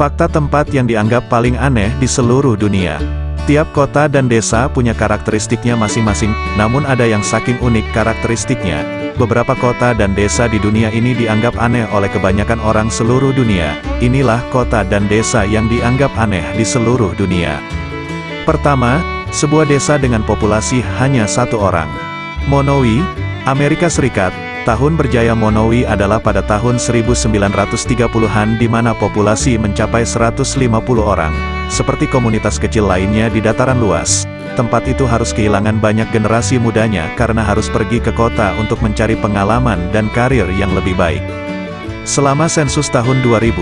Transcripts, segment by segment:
Fakta tempat yang dianggap paling aneh di seluruh dunia. Tiap kota dan desa punya karakteristiknya masing-masing, namun ada yang saking unik karakteristiknya. Beberapa kota dan desa di dunia ini dianggap aneh oleh kebanyakan orang seluruh dunia. Inilah kota dan desa yang dianggap aneh di seluruh dunia. Pertama, sebuah desa dengan populasi hanya 1 orang. Monowi, Amerika Serikat. Tahun berjaya Monowi adalah pada tahun 1930-an di mana populasi mencapai 150 orang. Seperti komunitas kecil lainnya di dataran luas, tempat itu harus kehilangan banyak generasi mudanya karena harus pergi ke kota untuk mencari pengalaman dan karir yang lebih baik. Selama sensus tahun 2000,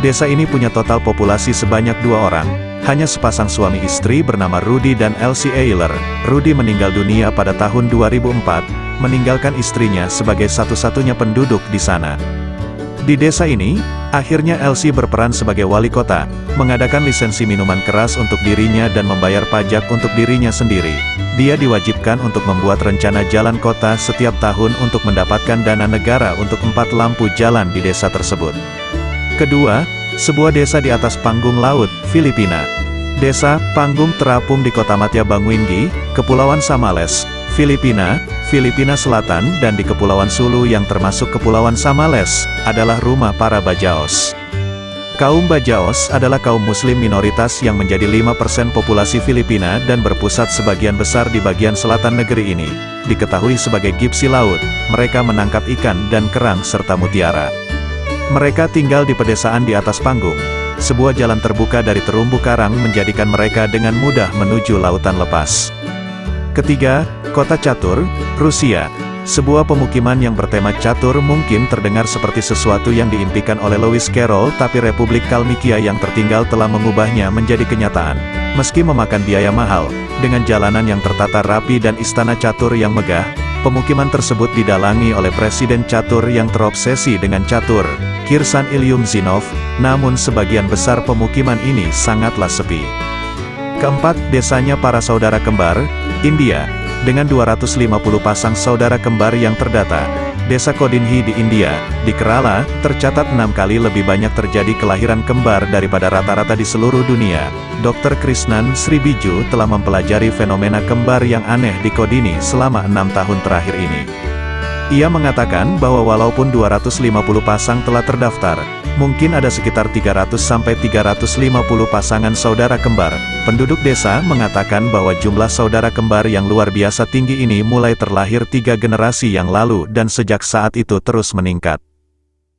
desa ini punya total populasi sebanyak 2 orang. Hanya sepasang suami istri bernama Rudy dan Elsie Eiler. Rudy meninggal dunia pada tahun 2004, meninggalkan istrinya sebagai satu-satunya penduduk di sana. Di desa ini, akhirnya Elsie berperan sebagai wali kota, mengadakan lisensi minuman keras untuk dirinya dan membayar pajak untuk dirinya sendiri. Dia diwajibkan untuk membuat rencana jalan kota setiap tahun untuk mendapatkan dana negara untuk 4 lampu jalan di desa tersebut. Kedua, sebuah desa di atas panggung laut, Filipina. Desa Panggung terapung di kota Matya Banguinggi, Kepulauan Samales, Filipina, Filipina Selatan dan di Kepulauan Sulu yang termasuk Kepulauan Samales, adalah rumah para Bajaos. Kaum Bajaos adalah kaum muslim minoritas yang menjadi 5% populasi Filipina dan berpusat sebagian besar di bagian selatan negeri ini. Diketahui sebagai gipsi laut, mereka menangkap ikan dan kerang serta mutiara. Mereka tinggal di pedesaan di atas panggung. Sebuah jalan terbuka dari terumbu karang menjadikan mereka dengan mudah menuju lautan lepas. Ketiga, Kota Catur, Rusia. Sebuah pemukiman yang bertema catur mungkin terdengar seperti sesuatu yang diimpikan oleh Lewis Carroll, tapi Republik Kalmikia yang tertinggal telah mengubahnya menjadi kenyataan. Meski memakan biaya mahal, dengan jalanan yang tertata rapi dan istana catur yang megah, pemukiman tersebut didalangi oleh Presiden catur yang terobsesi dengan catur, Kirsan Ilyumzinov, namun sebagian besar pemukiman ini sangatlah sepi. Keempat, desanya para saudara kembar, India. Dengan 250 pasang saudara kembar yang terdata, desa Kodinhi di India, di Kerala, tercatat 6 kali lebih banyak terjadi kelahiran kembar daripada rata-rata di seluruh dunia. Dr. Krishnan Sribiju telah mempelajari fenomena kembar yang aneh di Kodini selama 6 tahun terakhir ini. Ia mengatakan bahwa walaupun 250 pasang telah terdaftar, mungkin ada sekitar 300-350 pasangan saudara kembar. Penduduk desa mengatakan bahwa jumlah saudara kembar yang luar biasa tinggi ini mulai terlahir 3 generasi yang lalu dan sejak saat itu terus meningkat.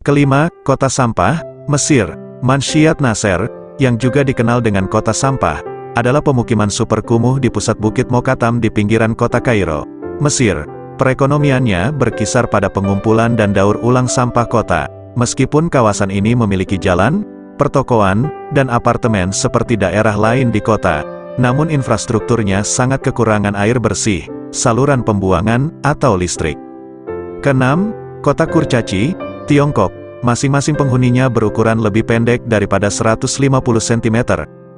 Kelima, Kota Sampah, Mesir. Manshiat Nasser, yang juga dikenal dengan Kota Sampah, adalah pemukiman super kumuh di pusat Bukit Mokatam di pinggiran kota Kairo, Mesir. Perekonomiannya berkisar pada pengumpulan dan daur ulang sampah kota. Meskipun kawasan ini memiliki jalan, pertokoan, dan apartemen seperti daerah lain di kota, namun infrastrukturnya sangat kekurangan air bersih, saluran pembuangan, atau listrik. Keenam, Kota Kurcaci, Tiongkok. Masing-masing penghuninya berukuran lebih pendek daripada 150 cm.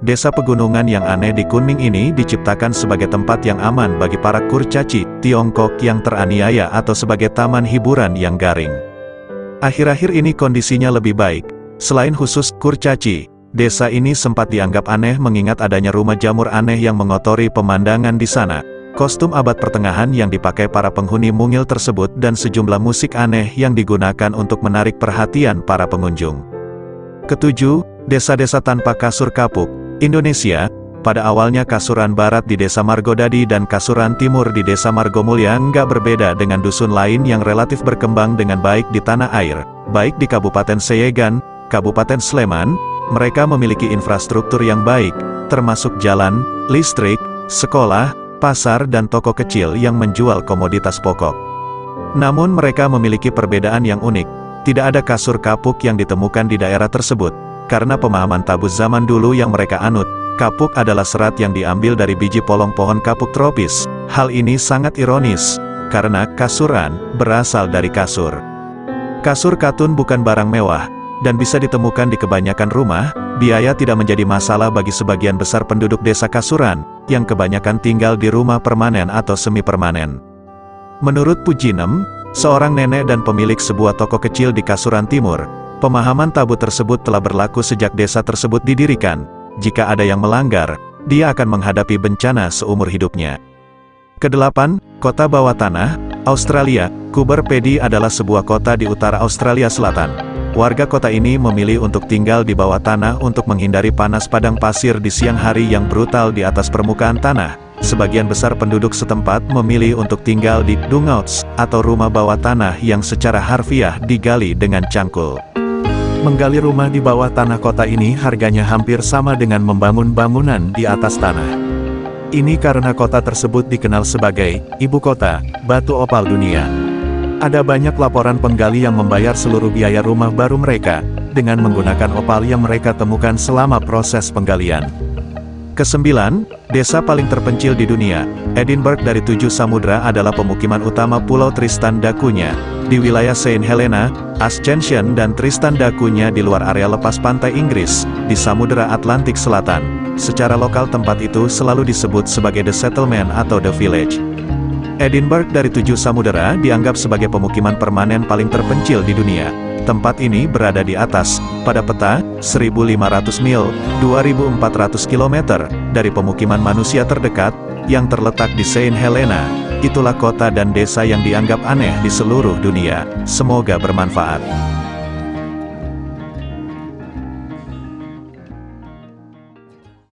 Desa pegunungan yang aneh di Kunming ini diciptakan sebagai tempat yang aman bagi para kurcaci, Tiongkok yang teraniaya atau sebagai taman hiburan yang garing. Akhir-akhir ini kondisinya lebih baik. Selain khusus kurcaci, desa ini sempat dianggap aneh mengingat adanya rumah jamur aneh yang mengotori pemandangan di sana. Kostum abad pertengahan yang dipakai para penghuni mungil tersebut dan sejumlah musik aneh yang digunakan untuk menarik perhatian para pengunjung. Ketujuh, desa-desa tanpa kasur kapuk, Indonesia. Pada awalnya Kasuran Barat di Desa Margodadi dan Kasuran Timur di Desa Margomulya nggak berbeda dengan dusun lain yang relatif berkembang dengan baik di tanah air, baik di Kabupaten Seyegan, Kabupaten Sleman. Mereka memiliki infrastruktur yang baik, termasuk jalan, listrik, sekolah, pasar dan toko kecil yang menjual komoditas pokok. Namun mereka memiliki perbedaan yang unik. Tidak ada kasur kapuk yang ditemukan di daerah tersebut, karena pemahaman tabu zaman dulu yang mereka anut. Kapuk adalah serat yang diambil dari biji polong pohon kapuk tropis. Hal ini sangat ironis, karena kasuran berasal dari kasur. Kasur katun bukan barang mewah, dan bisa ditemukan di kebanyakan rumah. Biaya tidak menjadi masalah bagi sebagian besar penduduk desa Kasuran, yang kebanyakan tinggal di rumah permanen atau semi-permanen. Menurut Pujinem, seorang nenek dan pemilik sebuah toko kecil di Kasuran Timur, Pemahaman tabu tersebut telah berlaku sejak desa tersebut didirikan. Jika ada yang melanggar, dia akan menghadapi bencana seumur hidupnya. Kedelapan, kota bawah tanah, Australia. Coober Pedy adalah sebuah kota di utara Australia Selatan. Warga kota ini memilih untuk tinggal di bawah tanah untuk menghindari panas padang pasir di siang hari yang brutal di atas permukaan tanah. Sebagian besar penduduk setempat memilih untuk tinggal di dugouts, atau rumah bawah tanah yang secara harfiah digali dengan cangkul. Menggali rumah di bawah tanah kota ini harganya hampir sama dengan membangun bangunan di atas tanah. Ini karena kota tersebut dikenal sebagai ibu kota batu opal dunia. Ada banyak laporan penggali yang membayar seluruh biaya rumah baru mereka, dengan menggunakan opal yang mereka temukan selama proses penggalian. Kesembilan, desa paling terpencil di dunia. Edinburgh dari 7 samudra adalah pemukiman utama Pulau Tristan da Cunha, di wilayah Saint Helena, Ascension dan Tristan da Cunha di luar area lepas pantai Inggris, di Samudra Atlantik Selatan. Secara lokal tempat itu selalu disebut sebagai The Settlement atau The Village. Edinburgh dari 7 samudera dianggap sebagai pemukiman permanen paling terpencil di dunia. Tempat ini berada di atas, pada peta, 1.500 mil, 2.400 km, dari pemukiman manusia terdekat, yang terletak di Saint Helena. Itulah kota dan desa yang dianggap aneh di seluruh dunia. Semoga bermanfaat.